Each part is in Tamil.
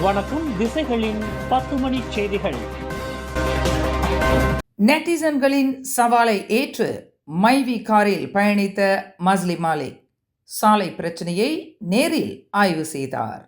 வணக்கம். திசைகளின் 10 மணி செய்திகள். நெட்டிசன்களின் சவாலை ஏற்று மைவி காரில் பயணித்த மஸ்லி மாலிக் சாலை பிரச்சனையை நேரில் ஆய்வு செய்தார்.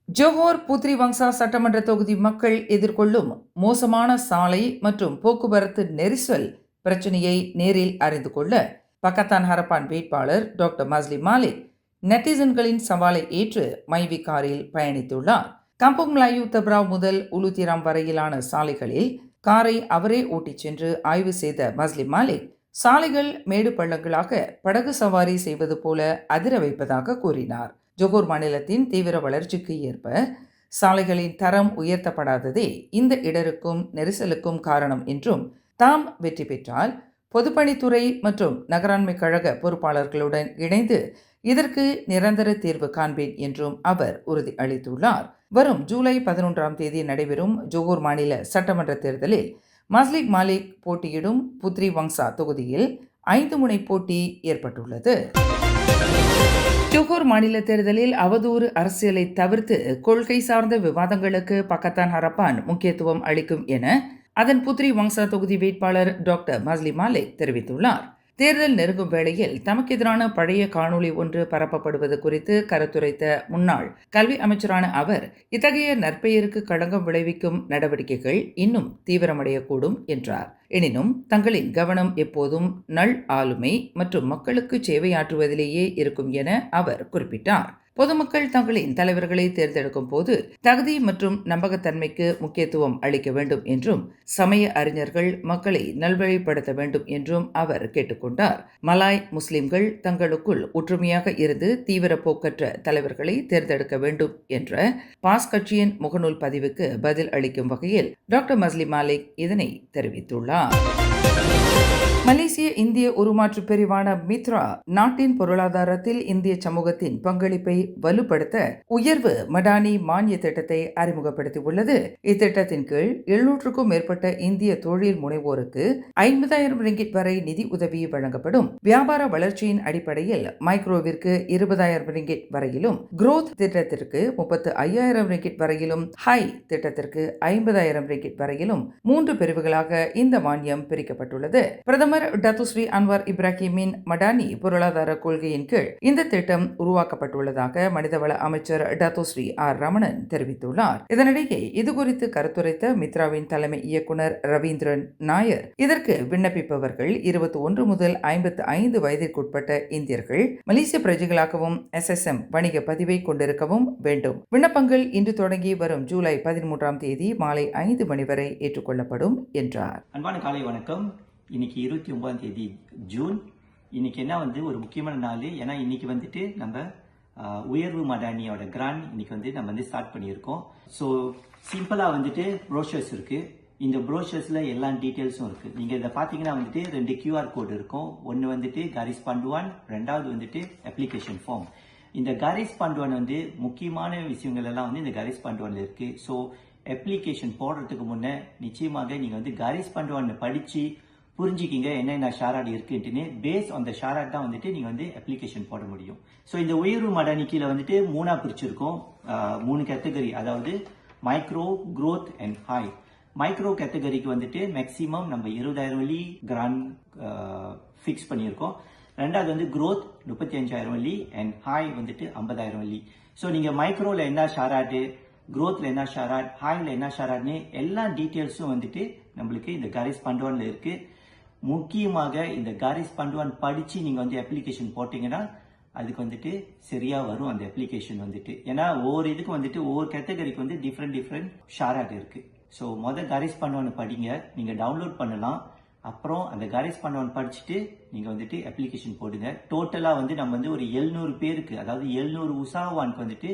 ஜோஹர் புத்ரி வங்சா சட்டமன்ற தொகுதி மக்கள் எதிர்கொள்ளும் மோசமான சாலை மற்றும் போக்குவரத்து நெரிசல் பிரச்சனையை நேரில் அறிந்து கொள்ள பக்கத்தான் ஹரப்பான் வேட்பாளர் டாக்டர் மஸ்லி மாலிக் நெட்டிசன்களின் சவாலை ஏற்று மைவி காரில் பயணித்துள்ளார். கம்புங் மலாயு தப்ராவ் முதல் உலுத்திராம் வரையிலான சாலைகளில் காரை அவரே ஓட்டிச் சென்று ஆய்வு செய்த மஸ்லி மாலிக் சாலைகள் மேடு பள்ளங்களாக படகு சவாரி செய்வது போல அதிர வைப்பதாக கூறினார். ஜோஹர் மாநிலத்தின் தீவிர வளர்ச்சிக்கு ஏற்ப சாலைகளின் தரம் உயர்த்தப்படாததே இந்த இடருக்கும் நெரிசலுக்கும் காரணம் என்றும், தாம் வெற்றி பெற்றால் பொதுப்பணித்துறை மற்றும் நகராண்மை கழக பொறுப்பாளர்களுடன் இணைந்து இதற்கு நிரந்தர தீர்வு காண்பேன் என்றும் அவர் உறுதி அளித்துள்ளார். வரும் ஜூலை 11ஆம் தேதி நடைபெறும் ஜோஹர் மாநில சட்டமன்ற தேர்தலில் மஸ்லி மாலிக் போட்டியிடும் புத்ரி வங்சா தொகுதியில் 5 முனை போட்டி ஏற்பட்டுள்ளது. ஜோஹர் மாநில தேர்தலில் அவதூறு அரசியலை தவிர்த்து கொள்கை சார்ந்த விவாதங்களுக்கு பக்கத்தான் ஹரப்பான் முக்கியத்துவம் அளிக்கும் என அதன் புத்ரி வங்சா தொகுதி வேட்பாளர் டாக்டர் மஸ்லி மாலிக் தெரிவித்துள்ளார். தேர்தல் நெருங்கும் வேளையில் தமக்கு எதிரான பழைய காணொளி ஒன்று பரப்பப்படுவது குறித்து கருத்துரைத்த முன்னாள் கல்வி அமைச்சரான அவர், இத்தகைய நற்பெயருக்கு களங்கம் விளைவிக்கும் நடவடிக்கைகள் இன்னும் தீவிரமடையக்கூடும் என்றார். எனினும் தங்களின் கவனம் எப்போதும் நல் ஆளுமை மற்றும் மக்களுக்கு சேவையாற்றுவதிலேயே இருக்கும் என அவர் குறிப்பிட்டார். பொதுமக்கள் தங்களின் தலைவர்களை தேர்ந்தெடுக்கும் போது தகுதி மற்றும் நம்பகத்தன்மைக்கு முக்கியத்துவம் அளிக்க வேண்டும் என்றும், சமய அறிஞர்கள் மக்களை நல்வழிப்படுத்த வேண்டும் என்றும் அவர் கேட்டுக்கொண்டார். மலாய் முஸ்லிம்கள் தங்களுக்குள் ஒற்றுமையாக இருந்து தீவிர போக்கற்ற தலைவர்களை தேர்ந்தெடுக்க வேண்டும் என்ற பாஸ் கட்சியின் முகநூல் பதிவுக்கு பதில் அளிக்கும் வகையில் டாக்டர் மஸ்லி மாலிக் இதனை தெரிவித்துள்ளார். மலேசிய இந்திய உருமாற்று பிரிவான மித்ரா நாட்டின் பொருளாதாரத்தில் இந்திய சமூகத்தின் பங்களிப்பை வலுப்படுத்த உயர்வு மடானி மானிய திட்டத்தை அறிமுகப்படுத்தியுள்ளது. இத்திட்டத்தின் கீழ் 700க்கும் மேற்பட்ட இந்திய தொழில் முனைவோருக்கு 50,000 ரிங்கிட் வரை நிதி உதவி வழங்கப்படும். வியாபார வளர்ச்சியின் அடிப்படையில் மைக்ரோவிற்கு 20,000 ரிங்கிட் வரையிலும், குரோத் திட்டத்திற்கு 35,000 ரிங்கிட் வரையிலும், ஹை திட்டத்திற்கு 50,000 ரிங்கிட் வரையிலும் 3 பிரிவுகளாக இந்த மானியம் பிரிக்கப்பட்டுள்ளது. பிரதமர் டத்துஸ்ரீ அன்வார் இப்ராஹிமின் மடானி பொருளாதார கொள்கையின் கீழ் இந்த திட்டம் உருவாக்கப்பட்டுள்ளதாக மனிதவள அமைச்சர் டத்துஸ்ரீ ஆர் ரமணன் தெரிவித்துள்ளார். இதனிடையே இதுகுறித்து கருத்துரைத்த மித்ராவின் தலைமை இயக்குனர் ரவீந்திரன் நாயர், இதற்கு விண்ணப்பிப்பவர்கள் 21 முதல் 55 வயதிற்குட்பட்ட இந்தியர்கள், மலேசிய பிரஜைகளாகவும் SSM வணிக பதிவை கொண்டிருக்கவும் வேண்டும். விண்ணப்பங்கள் இன்று தொடங்கி வரும் ஜூலை 13ஆம் தேதி மாலை 5 மணி வரை ஏற்றுக்கொள்ளப்படும் என்றார். அன்பான காலை வணக்கம். இன்னைக்கு 29ஆம் தேதி ஜூன். இன்னைக்கு என்ன ஒரு முக்கியமான நாள். ஏன்னா இன்னைக்கு நம்ம உயர்வு மடானியோட கிராண்ட் இன்னைக்கு நம்ம ஸ்டார்ட் பண்ணியிருக்கோம். ஸோ சிம்பிளா ப்ரோஷர்ஸ் இருக்கு. இந்த ப்ரோஷர்ஸ்ல எல்லா டீட்டெயில்ஸும் இருக்கு. நீங்க இதை பாத்தீங்கன்னா 2 QR கோட் இருக்கும். ஒன்னு காரிஸ் பண்டுவான், ரெண்டாவது அப்ளிகேஷன் ஃபார்ம். இந்த காரிஸ் பண்டுவான் முக்கியமான விஷயங்கள் எல்லாம் இந்த காரிஸ் பண்டுவான்ல இருக்கு. ஸோ அப்ளிகேஷன் போடுறதுக்கு முன்ன நிச்சயமாக நீங்க காரிஸ் பண்டுவான் படிச்சு புரிஞ்சுக்கிங்க என்னென்ன ஷாராட் இருக்குன்னு. பேஸ் அந்த ஷாராட் தான் நீங்க அப்ளிகேஷன் போட முடியும். ஸோ இந்த உயர்வு மடானி கீழே 3 பிரிச்சிருக்கோம். 3 கேட்டகரி, அதாவது micro, growth and high. Micro கேட்டகரிக்கு மேக்சிமம் நம்ம 20,000 வெள்ளி கிராண்ட் ஃபிக்ஸ் பண்ணியிருக்கோம். ரெண்டாவது குரோத் 35,000 வெள்ளி அண்ட் ஹை 50,000 வெள்ளி. ஸோ நீங்க மைக்ரோல என்ன ஷாராட்டு, குரோத்ல என்ன ஷாராட், ஹைல என்ன ஷாராட்னு எல்லா டீட்டெயில்ஸும் நம்மளுக்கு இந்த காரிஸ் பண்டுவான்ல இருக்கு. முக்கியமாக இந்த காரிஸ் பண்டுவான் படிச்சு நீங்க அப்ளிகேஷன் போட்டீங்கன்னா அதுக்கு சரியா வரும் அந்த அப்ளிகேஷன் ஏன்னா ஒவ்வொரு இதுக்கு ஒவ்வொரு கேட்டகரிக்கு டிஃப்ரெண்ட் ஷாராட் இருக்கு. ஸோ காரிஸ் பண்டுவான் படிங்க, நீங்க டவுன்லோட் பண்ணலாம். அப்புறம் அந்த காரிஸ் பண்டுவான் படிச்சுட்டு நீங்க அப்ளிகேஷன் போடுங்க. டோட்டலா நம்ம ஒரு 700 பேருக்கு, அதாவது 700 உசாவானுக்கு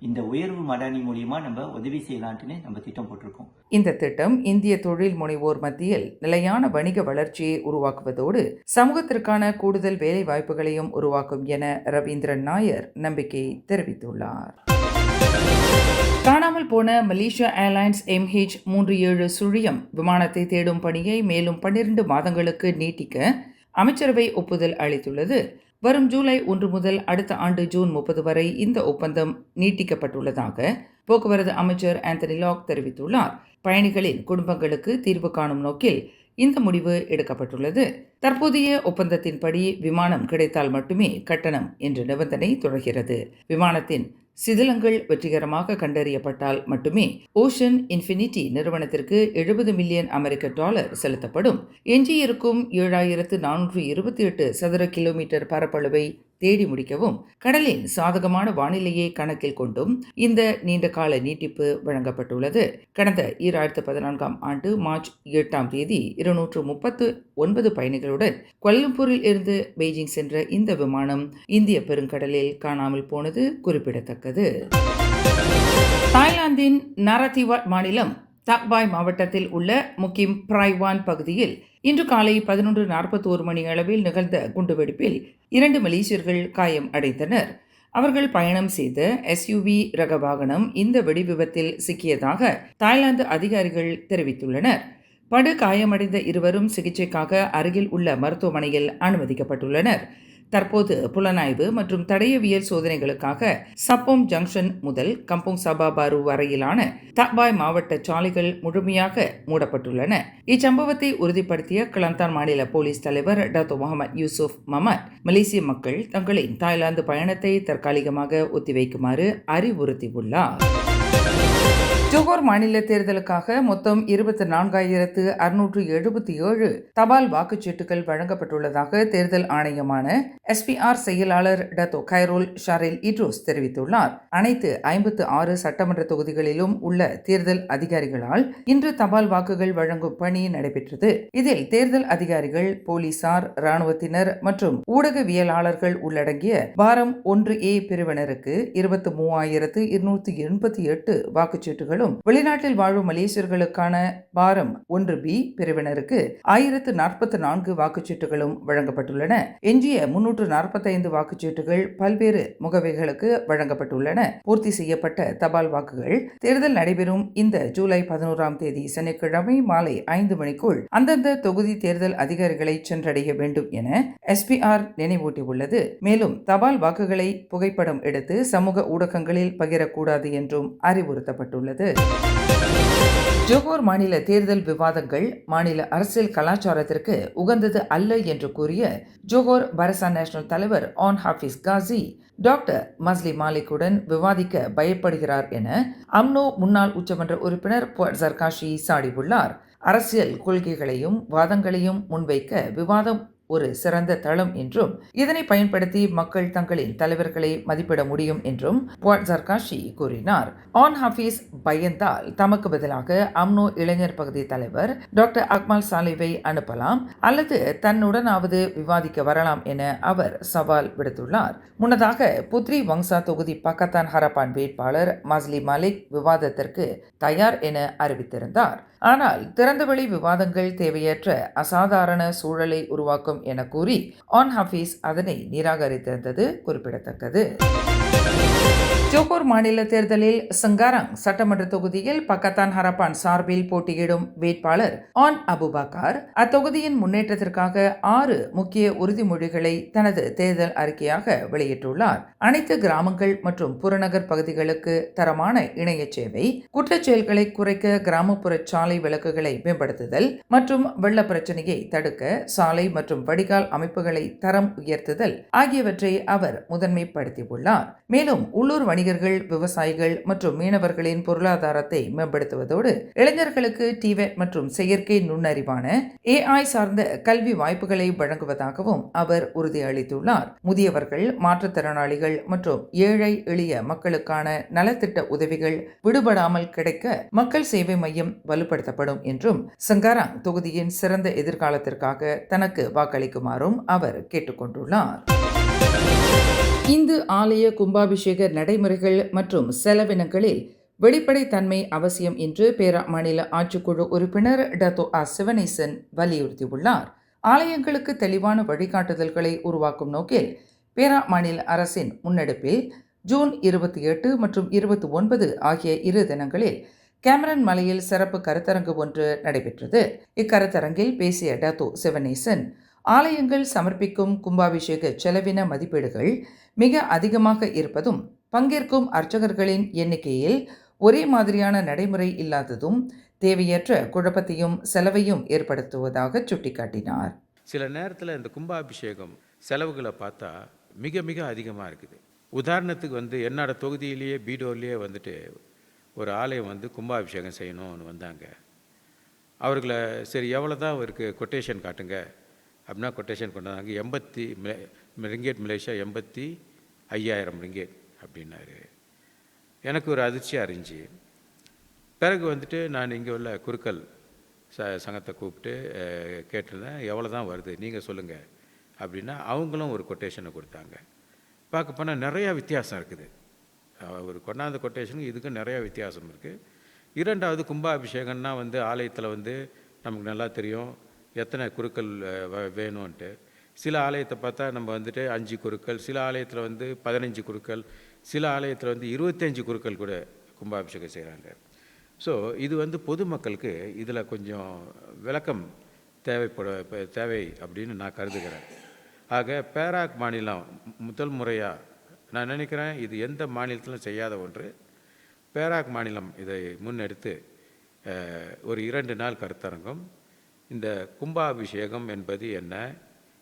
இந்த உயர்வு மடானி மூலியமா நம்ம உதவி செய்யலான்ட்டு நம்ம திட்டம் போட்டிருக்கோம். இந்த திட்டம் இந்திய தொழில் முனைவோர் மத்தியில் நிலையான வணிக வளர்ச்சியை உருவாக்குவதோடு சமூகத்திற்கான கூடுதல் வேலை வாய்ப்புகளையும் உருவாக்கும் என ரவீந்திரன் நாயர் நம்பிக்கை தெரிவித்துள்ளார். காணாமல் போன மலேசியா ஏர்லைன்ஸ் MH37 சுழியம் விமானத்தை தேடும் பணியை மேலும் 12 மாதங்களுக்கு நீட்டிக்க அமைச்சரவை ஒப்புதல் அளித்துள்ளது. வரும் ஜூலை 1 முதல் அடுத்த ஆண்டு ஜூன் 30 வரை இந்த ஒப்பந்தம் நீட்டிக்கப்பட்டுள்ளதாக போக்குவரத்து அமைச்சர் ஆந்தனி லாக் தெரிவித்துள்ளார். பயணிகளின் குடும்பங்களுக்கு தீர்வு காணும் நோக்கில் இந்த முடிவு எடுக்கப்பட்டுள்ளது. தற்போதைய ஒப்பந்தத்தின்படி விமானம் கிடைத்தால் மட்டுமே கட்டணம் என்ற நிபந்தனை தொடர்கிறது. விமானத்தின் சிதிலங்கள் வெற்றிகரமாக கண்டறியப்பட்டால் மட்டுமே ஓஷன் இன்ஃபினிட்டி நிறுவனத்திற்கு $70 மில்லியன் செலுத்தப்படும். எஞ்சியிருக்கும் 7428 சதுர கிலோமீட்டர் பரப்பளவை தேடி முடிக்கவும் கடலின் சாதகமான வானிலையை கணக்கில் கொண்டும் இந்த நீண்டகால நீட்டிப்பு வழங்கப்பட்டுள்ளது. கடந்த 2014 ஆண்டு மார்ச் 8 239 பயணிகளுடன் கோலம்பூரில் இருந்து பெய்ஜிங் சென்ற இந்த விமானம் இந்திய பெருங்கடலில் காணாமல் போனது குறிப்பிடத்தக்கது. தாய்லாந்தின் நரதிவாட் மாநிலம் தாக்பாய் மாவட்டத்தில் உள்ள முக்கிம் பிரைவான் பகுதியில் இன்று காலை 11:41 மணி அளவில் நிகழ்ந்த குண்டுவெடிப்பில் 2 மலேசியர்கள் காயம் அடைந்தனர். அவர்கள் பயணம் செய்த SUV ரக வாகனம் இந்த வெடிவிபத்தில் சிக்கியதாக தாய்லாந்து அதிகாரிகள் தெரிவித்துள்ளனர். படு காயமடைந்த இருவரும் சிகிச்சைக்காக அருகில் உள்ள மருத்துவமனையில் அனுமதிக்கப்பட்டுள்ளனர். தற்போது புலனாய்வு மற்றும் தடயவியல் சோதனைகளுக்காக சப்போம் ஜங்ஷன் முதல் கம்போங் சபா பாரு வரையிலான தாக்பாய் மாவட்ட சாலைகள் முழுமையாக மூடப்பட்டுள்ளன. இச்சம்பவத்தை உறுதிப்படுத்திய கிளந்தான் மாநில போலீஸ் தலைவர் டத்தோ முகமது யூசுப் மமட் மலேசிய மக்கள் தங்களின் தாய்லாந்து பயணத்தை தற்காலிகமாக ஒத்திவைக்குமாறு அறிவுறுத்தியுள்ளார். ஜோகோர் மாநில தேர்தலுக்காக மொத்தம் 24,677 தபால் வாக்குச்சீட்டுகள் வழங்கப்பட்டுள்ளதாக தேர்தல் ஆணையமான SPR செயலாளர் டத்தோ கைரோல் ஷாரில் இட்ரோஸ் தெரிவித்துள்ளார். அனைத்து 56 சட்டமன்ற தொகுதிகளிலும் உள்ள தேர்தல் அதிகாரிகளால் இன்று தபால் வாக்குகள் வழங்கும் பணி நடைபெற்றது. இதில் தேர்தல் அதிகாரிகள், போலீசார், இராணுவத்தினர் மற்றும் ஊடகவியலாளர்கள் உள்ளடங்கிய பாரம் 1A பிரிவினருக்கு 23,288 வாக்குச்சீட்டுகளும், வெளிநாட்டில் வாழும் மலேசியர்களுக்கான பாரம் 1B பிரிவினருக்கு 1044 வாக்குச்சீட்டுகளும் வழங்கப்பட்டுள்ளன. எஞ்சிய 345 வாக்குச்சீட்டுகள் பல்வேறு முகவைகளுக்கு வழங்கப்பட்டுள்ளன. பூர்த்தி செய்யப்பட்ட தபால் வாக்குகள் தேர்தல் நடைபெறும் இந்த ஜூலை 11 சனிக்கிழமை மாலை 5 மணிக்குள் அந்தந்த தொகுதி தேர்தல் அதிகாரிகளை சென்றடைய வேண்டும் என SPR நினைவூட்டியுள்ளது. மேலும் தபால் வாக்குகளை புகைப்படம் எடுத்து சமூக ஊடகங்களில் பகிரக்கூடாது என்றும் அறிவுறுத்தப்பட்டுள்ளது. ஜோகோர் மாநில தேர்தல் விவாதங்கள் மாநில அரசியல் கலாச்சாரத்திற்கு உகந்தது அல்ல என்று கூறிய ஜோகோர் பரசான் நேஷனல் தலைவர் ஆன் ஹாஃபிஸ் காசி டாக்டர் மஸ்லி மாலிக்குடன் விவாதிக்க பயப்படுகிறார் என அம்னோ முன்னாள் உச்சமன்ற உறுப்பினர் புவாட் ஜர்காஷி சாடியுள்ளார். அரசியல் கொள்கைகளையும் வாதங்களையும் முன்வைக்க விவாதம் ஒரு சிறந்த தளம் என்றும் இதனை பயன்படுத்தி மக்கள் தங்களின் தலைவர்களை மதிப்பிட முடியும் என்றும் புவாட் ஜர்காஷி கூறினார். ஆன் ஹாஃபீஸ் பயந்தால் தமக்கு பதிலாக அம்னோ இளைஞர் பகுதி தலைவர் டாக்டர் அக்மல் சாலிவை அனுப்பலாம் அல்லது தன்னுடனாவது விவாதிக்க வரலாம் என அவர் சவால் விடுத்துள்ளார். முன்னதாக புத்ரி வங்சா தொகுதி பக்கத்தான் ஹரப்பான் வேட்பாளர் மஸ்லி மாலிக் விவாதத்திற்கு தயார் என அறிவித்திருந்தார். ஆனால் திறந்தவெளி விவாதங்கள் தேவையற்ற அசாதாரண சூழலை உருவாக்கும் என கூறி ஆன் ஹாஃபீஸ் அதனை நிராகரித்திருந்தது குறிப்பிடத்தக்கது. ஜோகோர் மாநில தேர்தலில் சங்காரங் சட்டமன்ற தொகுதியில் பக்கத்தான் ஹரப்பான் சார்பில் போட்டியிடும் வேட்பாளர் ஆன் அபுபக்கர் அத்தொகுதியின் முன்னேற்றத்திற்காக 6 முக்கிய உறுதிமொழிகளை தனது தேர்தல் அறிக்கையாக வெளியிட்டுள்ளார். அனைத்து கிராமங்கள் மற்றும் புறநகர் பகுதிகளுக்கு தரமான இணைய சேவை, குற்றச்செயல்களை குறைக்க கிராமப்புற சாலை விளக்குகளை மேம்படுத்துதல் மற்றும் வெள்ள பிரச்சனையை தடுக்க சாலை மற்றும் வடிகால் அமைப்புகளை தரம் உயர்த்துதல் ஆகியவற்றை அவர் முதன்மைப்படுத்தியுள்ளார். மேலும் உள்ளூர் வணிகர்கள், விவசாயிகள் மற்றும் மீனவர்களின் பொருளாதாரத்தை மேம்படுத்துவதோடு இளைஞர்களுக்கு டிவெட் மற்றும் செயற்கை நுண்ணறிவான AI சார்ந்த கல்வி வாய்ப்புகளை வழங்குவதாகவும் அவர் உறுதியளித்துள்ளார். முதியவர்கள், மாற்றுத்திறனாளிகள் மற்றும் ஏழை எளிய மக்களுக்கான நலத்திட்ட உதவிகள் விடுபடாமல் கிடைக்க மக்கள் சேவை மையம் வலுப்படுத்தப்படும் என்றும் சங்காராங் தொகுதியின் சிறந்த எதிர்காலத்திற்காக தனக்கு வாக்களிக்குமாறும் அவர் கேட்டுக்கொண்டுள்ளார். இந்து ஆலய கும்பாபிஷேக நடைமுறைகள் மற்றும் செலவினங்களில் வெளிப்படைத்தன்மை அவசியம் என்று பேரா மாநில ஆட்சிக்குழு உறுப்பினர் டத்தோ சிவனேசன் வலியுறுத்தியுள்ளார். ஆலயங்களுக்கு தெளிவான வழிகாட்டுதல்களை உருவாக்கும் நோக்கில் பேரா மாநில அரசின் முன்னெடுப்பில் ஜூன் 28 மற்றும் 29 ஆகிய 2 தினங்களில் கேமரன் மலையில் சிறப்பு கருத்தரங்கு ஒன்று நடைபெற்றது. இக்கருத்தரங்கில் பேசிய டத்தோ சிவனேசன், ஆலயங்கள் சமர்ப்பிக்கும் கும்பாபிஷேக செலவின மதிப்பீடுகள் மிக அதிகமாக இருப்பதும் பங்கேற்கும் அர்ச்சகர்களின் எண்ணிக்கையில் ஒரே மாதிரியான நடைமுறை இல்லாததும் தேவையற்ற குழப்பத்தையும் செலவையும் ஏற்படுத்துவதாக சுட்டிக்காட்டினார். சில நேரத்தில் இந்த கும்பாபிஷேகம் செலவுகளை பார்த்தா மிக மிக அதிகமாக இருக்குது. உதாரணத்துக்கு என்னோட தொகுதியிலேயே பீடோர்லேயே ஒரு ஆலயம் கும்பாபிஷேகம் செய்யணும்னு வந்தாங்க. அவர்களை சரி எவ்வளோ தான் அவருக்கு கொட்டேஷன் காட்டுங்க அப்படின்னா கொட்டேஷன் கொண்டு வந்தாங்க. 80 ரிங்கேட் மலேசியா 85,000 ரிங்கேட் அப்படின்னாரு. எனக்கு ஒரு அதிர்ச்சியாக இருந்துச்சு. பிறகு நான் இங்கே உள்ள குருக்கள் சங்கத்தை கூப்பிட்டு கேட்டிருந்தேன், எவ்வளோ தான் வருது நீங்கள் சொல்லுங்கள் அப்படின்னா அவங்களும் ஒரு கொட்டேஷனை கொடுத்தாங்க. பார்க்க போனால் நிறையா வித்தியாசம் இருக்குது. அவர் கொண்டாந்த கொட்டேஷனுக்கு இதுக்கும் நிறையா வித்தியாசம் இருக்குது. இரண்டாவது கும்பாபிஷேகம்னா ஆலயத்தில் நமக்கு நல்லா தெரியும் எத்தனை குருக்கள் வேணும்ன்ட்டு. சில ஆலயத்தை பார்த்தா நம்ம 5 குருக்கள், சில ஆலயத்தில் 15 குருக்கள், சில ஆலயத்தில் 25 குருக்கள் கூட கும்பாபிஷேகம் செய்கிறாங்க. ஸோ இது பொதுமக்களுக்கு இதில் கொஞ்சம் விளக்கம் தேவை அப்படின்னு நான் கருதுகிறேன். ஆக பேராக் மாநிலம் முதல் முறையாக நான் நினைக்கிறேன் இது எந்த மாநிலத்திலும் செய்யாத ஒன்று. பேராக் மாநிலம் இதை முன்னெடுத்து ஒரு 2 நாள் கருத்தரங்கம், இந்த கும்பாபிஷேகம் என்பது என்ன,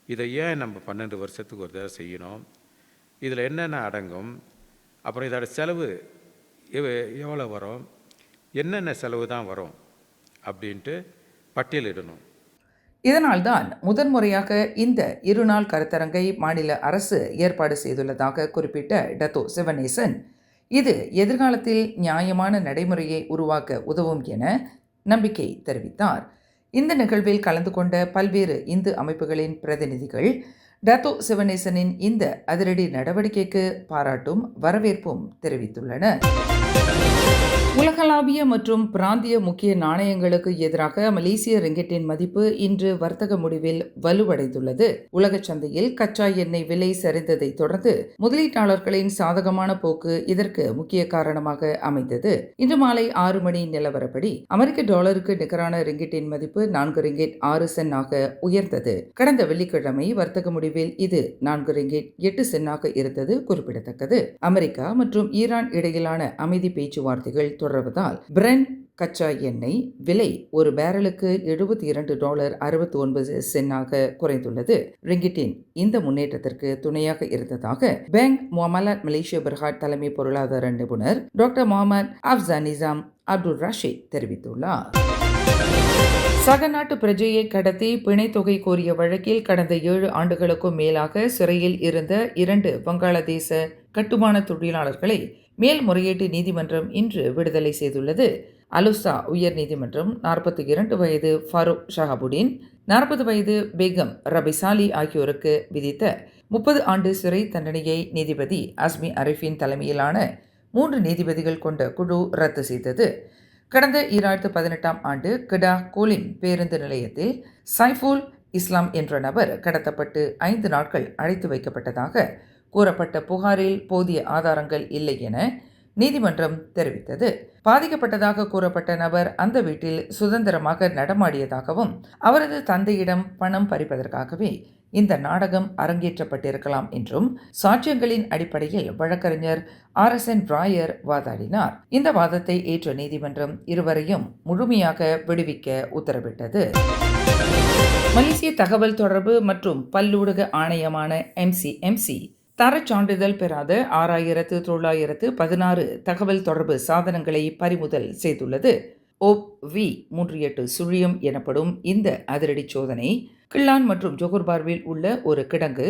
இதை ஏன் நம்ம 12 வருஷத்துக்கு ஒரு தடவை செய்யணும், இதில் என்னென்ன அடங்கும், அப்புறம் இதோட செலவு எவ்வளோ வரும், என்னென்ன செலவு தான் வரும் அப்படின்ட்டு பட்டியலிடணும். இதனால்தான் முதன்முறையாக இந்த 2 நாள் கருத்தரங்கை மாநில அரசு ஏற்பாடு செய்துள்ளதாக குறிப்பிட்ட டத்தோ சிவனேசன், இது எதிர்காலத்தில் நியாயமான நடைமுறையை உருவாக்க உதவும் என நம்பிக்கை தெரிவித்தார். இந்த நிகழ்வில் கலந்து கொண்ட பல்வேறு இந்து அமைப்புகளின் பிரதிநிதிகள் டத்தோ சிவனேசனின் இந்த அதிரடி நடவடிக்கைக்கு பாராட்டும் வரவேற்பும் தெரிவித்துள்ளனர். உலகளாவிய மற்றும் பிராந்திய முக்கிய நாணயங்களுக்கு எதிராக மலேசிய ரிங்கிட்டின் மதிப்பு இன்று வர்த்தக முடிவில் வலுவடைந்துள்ளது. உலக சந்தையில் கச்சா எண்ணெய் விலை சரிந்ததை தொடர்ந்து முதலீட்டாளர்களின் சாதகமான போக்கு இதற்கு முக்கிய காரணமாக அமைந்தது. இன்று மாலை 6 மணி நிலவரப்படி அமெரிக்க டாலருக்கு நிகரான ரிங்கிட்டின் மதிப்பு 4 ரிங்கிட் 6 சென்டாக உயர்ந்தது. கடந்த வெள்ளிக்கிழமை வர்த்தக முடிவில் இது 4 ரிங்கிட் 8 சென்டாக இருந்தது குறிப்பிடத்தக்கது. அமெரிக்கா மற்றும் ஈரான் இடையிலான அமைதி பேச்சுவார்த்தைகள் தொடர்வதால் பிரெண்ட் கச்சா எண்ணெய் விலை ஒரு பேரலுக்கு $72.69 குறைந்துள்ளது. ரிங்கிட்டின் இந்த முன்னேற்றத்திற்கு துணையாக இருந்ததாக பேங்க் முஅமலாத் மலேசியா பெர்ஹாட் தலைமை பொருளாதார நிபுணர் டாக்டர் முகமது அப்சான் நிசாம் அப்துல் ரஷீத் தெரிவித்துள்ளார். சக நாட்டு பிரஜையை கடத்தி பிணை தொகை கோரிய வழக்கில் கடந்த 7 ஆண்டுகளுக்கும் மேலாக சிறையில் இருந்த 2 வங்காளதேச கட்டுமான தொழிலாளர்களை மேல்முறையீட்டு நீதிமன்றம் இன்று விடுதலை செய்துள்ளது. அலுசா உயர் நீதிமன்றம் 42 வயது ஃபாரூக் ஷஹாபுடீன், 40 வயது பேகம் ரபிசாலி ஆகியோருக்கு விதித்த 30 ஆண்டு சிறை தண்டனையை நீதிபதி அஸ்மி அரிஃபின் தலைமையிலான 3 நீதிபதிகள் கொண்ட குழு ரத்து செய்தது. கடந்த 2018ஆம் ஆண்டு கிடா கோலின் பேருந்து நிலையத்தில் சைஃபுல் இஸ்லாம் என்ற நபர் கடத்தப்பட்டு 5 நாட்கள் அடைத்து வைக்கப்பட்டதாக கூறப்பட்ட புகாரில் போதிய ஆதாரங்கள் இல்லை என நீதிமன்றம் தெரிவித்தது. பாதிக்கப்பட்டதாக கூறப்பட்ட நபர் அந்த வீட்டில் சுதந்திரமாக நடமாடியதாகவும் அவரது தந்தையிடம் பணம் பறிப்பதற்காகவே இந்த நாடகம் அரங்கேற்றப்பட்டிருக்கலாம் என்றும் சாட்சியங்களின் அடிப்படையில் வழக்கறிஞர் RSN ராயர் வாதாடினார். இந்த வாதத்தை ஏற்ற நீதிமன்றம் இருவரையும் முழுமையாக விடுவிக்க உத்தரவிட்டது. மலேசிய தகவல் தொடர்பு மற்றும் பல்லூடக ஆணையமான MCMC தரச் சான்றிதழ் பெறாத 6,916 தகவல் தொடர்பு சாதனங்களை பறிமுதல் செய்துள்ளது. OV38 எனப்படும் இந்த அதிரடி சோதனை கிள்ளான் மற்றும் ஜோகர்பார்வில் உள்ள ஒரு கிடங்கு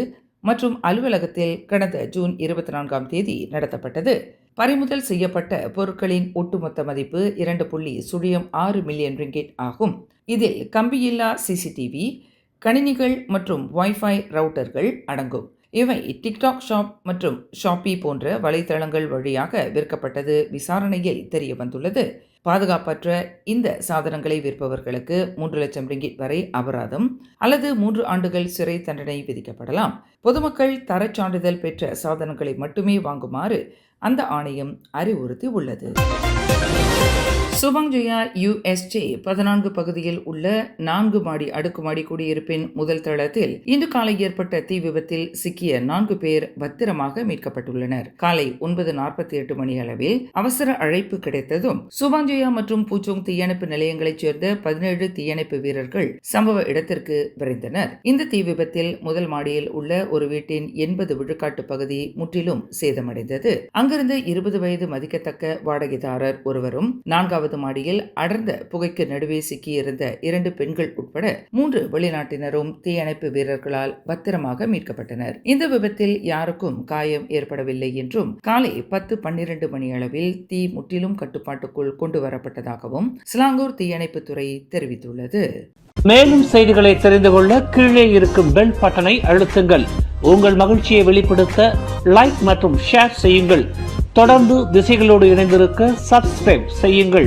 மற்றும் அலுவலகத்தில் கடந்த ஜூன் 24ஆம் தேதி நடத்தப்பட்டது. பறிமுதல் செய்யப்பட்ட பொருட்களின் ஒட்டுமொத்த மதிப்பு 2.06 மில்லியன் ரிங்கிட் ஆகும். இதில் கம்பியில்லா CCTV, கணினிகள் மற்றும் வைஃபை ரவுட்டர்கள் அடங்கும். இவை டிக்டாக் ஷாப் மற்றும் ஷாப்பி போன்ற வலைத்தளங்கள் வழியாக விற்கப்பட்டது விசாரணையில் தெரிய வந்துள்ளது. பாதுகாப்பற்ற இந்த சாதனங்களை விற்பவர்களுக்கு 3 லட்சம் ரிங்கிட் வரை அபராதம் அல்லது 3 ஆண்டுகள் சிறை தண்டனை விதிக்கப்படலாம். பொதுமக்கள் தரச் சான்றிதழ் பெற்ற சாதனங்களை மட்டுமே வாங்குமாறு அந்த ஆணையம் அறிவுறுத்தி உள்ளது. சுபாங் ஜோயா யுஎஸ்ஜே 14 பகுதியில் உள்ள 4 மாடி அடுக்குமாடி குடியிருப்பின் முதல் தளத்தில் இன்று காலை ஏற்பட்ட தீ விபத்தில் சிக்கிய 4 பேர் பத்திரமாக மீட்கப்பட்டுள்ளனர். காலை 9:48 மணி அளவில் அவசர அழைப்பு கிடைத்ததும் சுபாங் ஜோயா மற்றும் பூச்சோங் தீயணைப்பு நிலையங்களைச் சேர்ந்த 17 தீயணைப்பு வீரர்கள் சம்பவ இடத்திற்கு விரைந்தனர். இந்த தீ விபத்தில் முதல் மாடியில் உள்ள ஒரு வீட்டின் 80 விழுக்காட்டு பகுதி முற்றிலும் சேதமடைந்தது. அங்கிருந்து 20 வயது மதிக்கத்தக்க வாடகைதாரர் ஒருவரும் 4வது மாடியில் அடர்ந்த புகைக்கு நடுவே சிக்கியிருந்த 2 பெண்கள் உட்பட 3 வெளிநாட்டினரும் தீயணைப்பு வீரர்களால் பத்திரமாக மீட்கப்பட்டனர். இந்த விபத்தில் யாருக்கும் காயம் ஏற்படவில்லை என்றும் காலை 10:12 மணி அளவில் தீ முற்றிலும் கட்டுப்பாட்டுக்குள் கொண்டு வரப்பட்டதாகவும் சிலாங்கூர் தீயணைப்பு துறை தெரிவித்துள்ளது. மேலும் செய்திகளை தெரிந்து கொள்ள கீழே இருக்கும் பெல் பட்டனை அழுத்துங்கள். உங்கள் மகிழ்ச்சியை வெளிப்படுத்த லைக் மற்றும் ஷேர் செய்யுங்கள். தொடர்ந்து திசைகளோடு இணைந்திருக்க சப்ஸ்கிரைப் செய்யுங்கள்.